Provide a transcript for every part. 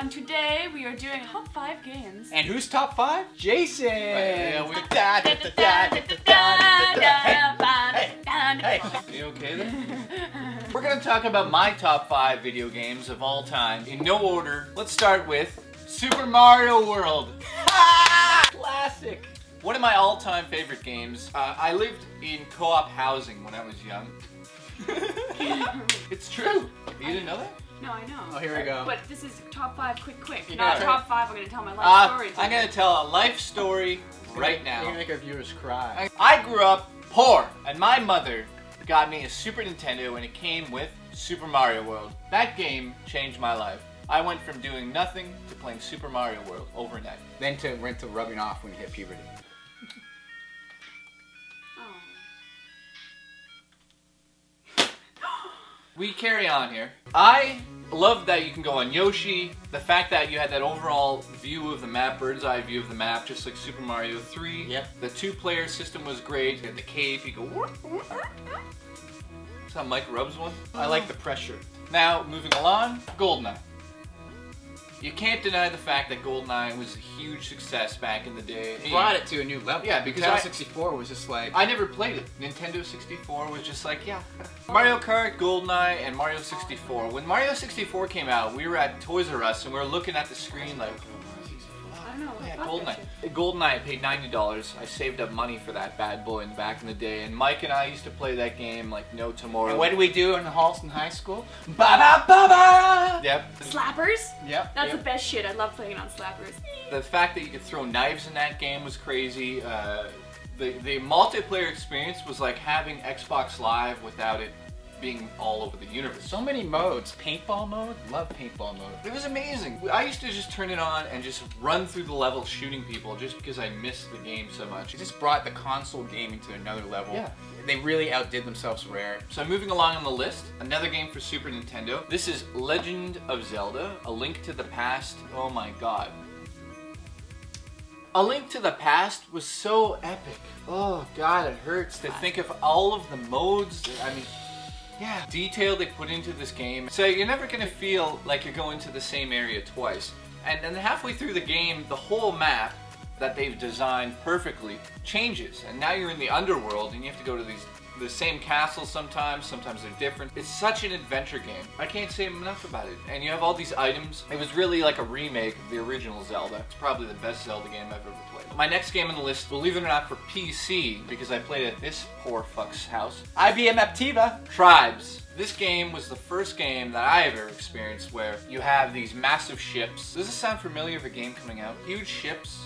and today we are doing top 5 games. And who's top 5? Jason! Hey, Are you okay then? We're gonna talk about my top 5 video games of all time, in no order. Let's start with Super Mario World. Classic! One of my all-time favorite games. I lived in co-op housing when I was young. It's true. You didn't know that? No, I know. Oh, here we go. But this is top 5 quick. You Not gotta top 5, I'm going to tell my life story today. I'm going to tell a life story right now. You're going to make our viewers cry. I grew up poor, and my mother got me a Super Nintendo, and it came with Super Mario World. That game changed my life. I went from doing nothing to playing Super Mario World overnight. Then to rubbing off when you hit puberty. We carry on here. I love that you can go on Yoshi. The fact that you had that overall view of the map, bird's eye view of the map, just like Super Mario 3. Yep. The 2-player system was great. You had the cape, you go. That's how Mike rubs one. I like the pressure. Now, moving along, GoldenEye. You can't deny the fact that GoldenEye was a huge success back in the day. Brought it to a new level. Yeah, because Nintendo 64 was just like... I never played it. Nintendo 64 was just like, yeah. Mario Kart, GoldenEye, and Mario 64. When Mario 64 came out, we were at Toys R Us and we were looking at the screen like, I don't know. yeah, GoldenEye. GoldenEye, I paid $90. I saved up money for that bad boy back in the day, and Mike and I used to play that game like no tomorrow. And what did we do in Halston High School? Ba-ba-ba-ba! Yep. Slappers? Yep. That's the best shit. I love playing on slappers. The fact that you could throw knives in that game was crazy. The multiplayer experience was like having Xbox Live without it being all over the universe. So many modes. Paintball mode? Love paintball mode. It was amazing. I used to just turn it on and just run through the level shooting people just because I missed the game so much. It just brought the console gaming to another level. Yeah. They really outdid themselves Rare. So moving along on the list, another game for Super Nintendo. This is Legend of Zelda, A Link to the Past. Oh my god. A Link to the Past was so epic. Oh god, it hurts to think of all of the modes. I mean, yeah, detail they put into this game. So you're never gonna feel like you're going to the same area twice. And then halfway through the game, the whole map that they've designed perfectly changes. And now you're in the underworld and you have to go to the same castles sometimes they're different. It's such an adventure game. I can't say enough about it. And you have all these items. It was really like a remake of the original Zelda. It's probably the best Zelda game I've ever played. My next game on the list, believe it or not, for PC, because I played at this poor fuck's house. IBM Aptiva. Tribes. This game was the first game that I have ever experienced where you have these massive ships. Does this sound familiar of a game coming out? Huge ships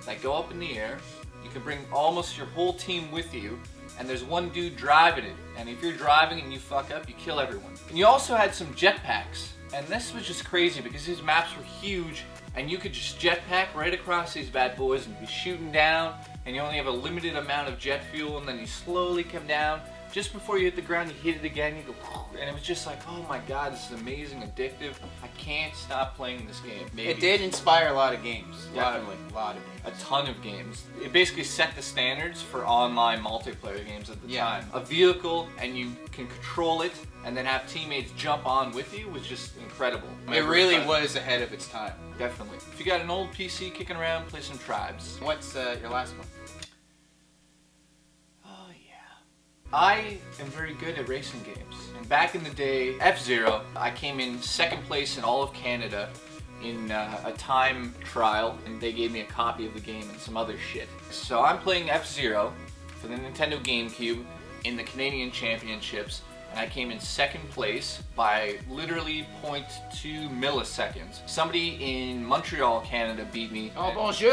that go up in the air. You can bring almost your whole team with you, and there's one dude driving it. And if you're driving and you fuck up, you kill everyone. And you also had some jetpacks. And this was just crazy because these maps were huge, and you could just jetpack right across these bad boys and be shooting down, and you only have a limited amount of jet fuel, and then you slowly come down. Just before you hit the ground, you hit it again, you go, and it was just like, oh my god, this is amazing, addictive. I can't stop playing this game. Maybe. It did inspire a lot of games. Definitely. A lot of A ton of games. It basically set the standards for online multiplayer games at the time. A vehicle, and you can control it, and then have teammates jump on with you was just incredible. It really was ahead of its time. Definitely. If you got an old PC kicking around, play some Tribes. What's your last one? I am very good at racing games. And back in the day, FZero, I came in second place in all of Canada in a time trial, and they gave me a copy of the game and some other shit. So I'm playing FZero for the Nintendo GameCube in the Canadian Championships, and I came in second place by literally 0.2 milliseconds. Somebody in Montreal, Canada beat me. Oh, bonjour!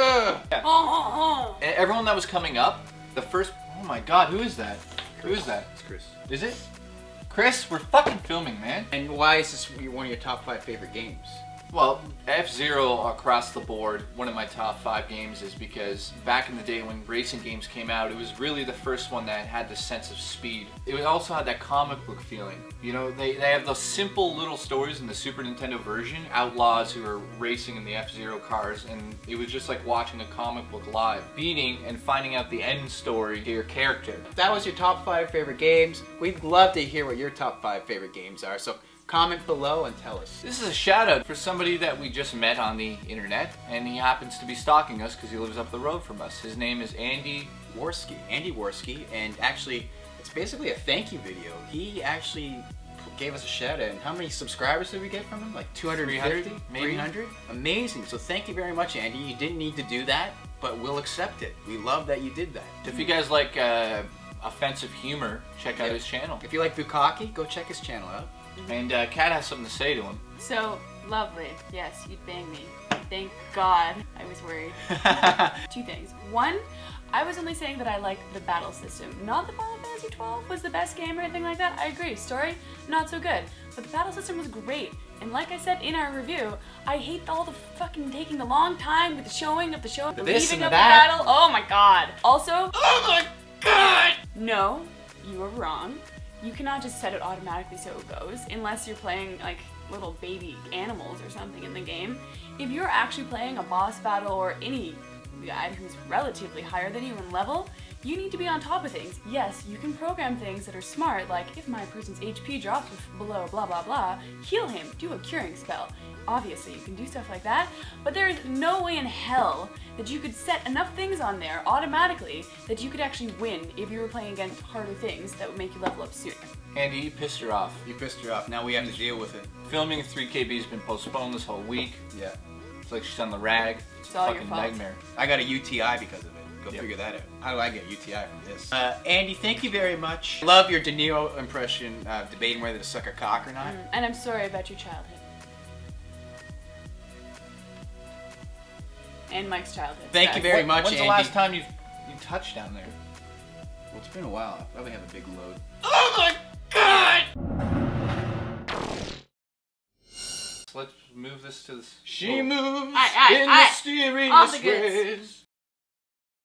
Yeah. And everyone that was coming up, the first... Oh my god, who is that? Who is that? It's Chris. Is it? Chris, we're fucking filming, man. And why is this one of your top 5 favorite games? Well, FZero across the board, one of my top 5 games is because back in the day when racing games came out, it was really the first one that had the sense of speed. It also had that comic book feeling. You know, they have those simple little stories in the Super Nintendo version, outlaws who are racing in the F-Zero cars, and it was just like watching a comic book live, beating and finding out the end story to your character. That was your top 5 favorite games. We'd love to hear what your top 5 favorite games are, so comment below and tell us. This is a shout out for somebody that we just met on the internet, and he happens to be stalking us because he lives up the road from us. His name is Andy Warski. Andy Warski, and actually, it's basically a thank you video. He actually gave us a shout out. And how many subscribers did we get from him? Like 250? 300, maybe? 300? Amazing. So thank you very much, Andy. You didn't need to do that, but we'll accept it. We love that you did that. If you guys like offensive humor, check out his channel. If you like bukkake, go check his channel out. And Kat has something to say to him. So lovely. Yes, you'd bang me. Thank God. I was worried. Two things. One, I was only saying that I liked the battle system. Not that Final Fantasy 12 was the best game or anything like that. I agree. Story, not so good. But the battle system was great. And like I said in our review, I hate all the fucking taking the long time with the showing of the show, the this leaving and of the the that. battle. Oh my God. Also, Oh my God! no, you are wrong. You cannot just set it automatically so it goes, unless you're playing like little baby animals or something in the game. If you're actually playing a boss battle or any guy who's relatively higher than you in level, you need to be on top of things. Yes, you can program things that are smart, like if my person's HP drops below blah blah blah, heal him, do a curing spell. Obviously, you can do stuff like that, but there is no way in hell that you could set enough things on there automatically that you could actually win if you were playing against harder things that would make you level up sooner. Andy, you pissed her off. You pissed her off. Now we have to deal with it. Filming 3KB has been postponed this whole week. Yeah. It's like she's on the rag. It's all your fucking fault. nightmare. I got a UTI because of it. Go Yep. figure that out. How do I get a UTI from this? Andy, thank you very much. Love your De Niro impression, debating whether to suck a cock or not. And I'm sorry about your childhood. And Mike's childhood. Thank you very much, When's Andy. the last time you touched down there? Well, it's been a while. I probably have a big load. Oh my God! Let's move this to the... She moves Aye, in aye. mysterious All the goods. ways.